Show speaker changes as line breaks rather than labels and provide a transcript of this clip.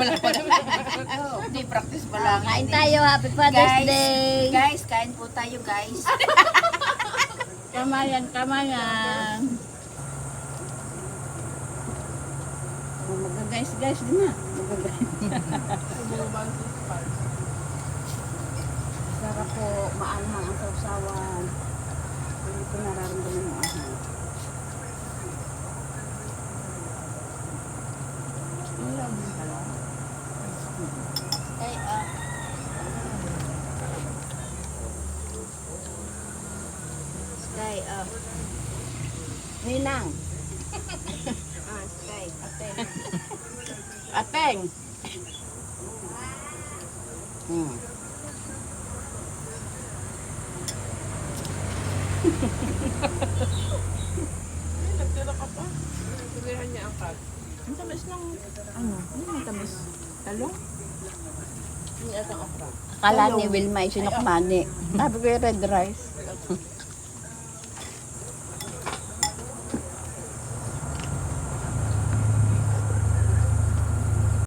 lang pala. Hindi, practice pa lang.
Kain tayo, happy Father's Day.
Guys, kain po tayo guys.
Kamayan, kamayan. Mag-guys din na. Sarap po, maanghang ang sausawan. Hindi ko nararamdaman yung ahang. Sky up. Ninang. Sky. Ateng. Ateng.
Nagtira ka pa. Tulihan niya ang cut.
Ang tamis ng, hindi may tamis. Talong?
Hindi atang okra.
Akala ni Wilma ay sinukmani. Sabi ko yung red rice.